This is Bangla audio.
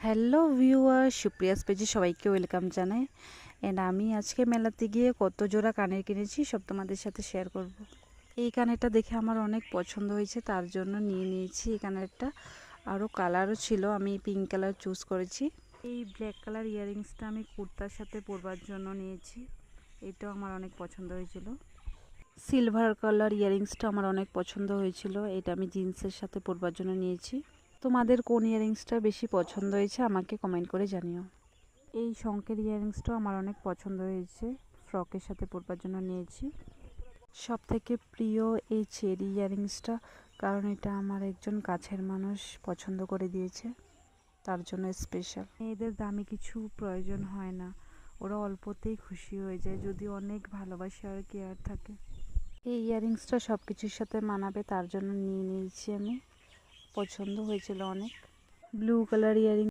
হ্যালো ভিউয়ার, সুপ্রিয়াস পেজে সবাইকে ওয়েলকাম জানাই। আমি আজকে মেলাতে গিয়ে কত জোড়া কানের কিনেছি সব তোমাদের সাথে শেয়ার করব। এই কানেরটা দেখে আমার অনেক পছন্দ হয়েছে, তার জন্য নিয়ে নিয়েছি এই কানেরটা। আরও কালারও ছিল, আমি পিঙ্ক কালার চুজ করেছি। এই ব্ল্যাক কালার ইয়াররিংসটা আমি কুর্তার সাথে পরবার জন্য নিয়েছি, এটাও আমার অনেক পছন্দ হয়েছিল। সিলভার কালার ইয়াররিংসটা আমার অনেক পছন্দ হয়েছিল, এটা আমি জিন্সের সাথে পরবার জন্য নিয়েছি। তোমাদের কোন ইয়াররিংসটা বেশি পছন্দ হয়েছে আমাকে কমেন্ট করে জানিও। এই শঙ্কের ইয়াররিংসটাও আমার অনেক পছন্দ হয়েছে, ফ্রকের সাথে পরবার জন্য নিয়েছি। সব থেকে প্রিয় এই চেরি ইয়াররিংসটা, কারণ এটা আমার একজন কাছের মানুষ পছন্দ করে দিয়েছে, তার জন্য স্পেশাল। এদের দামি কিছু প্রয়োজন হয় না, ওরা অল্পতেই খুশি হয়ে যায় যদি অনেক ভালোবাসা আর কেয়ার থাকে। এই ইয়াররিংসটা সব কিছুর সাথে মানাবে, তার জন্য নিয়ে নিয়েছি আমি, পছন্দ হয়েছিল অনেক। Blue colour earring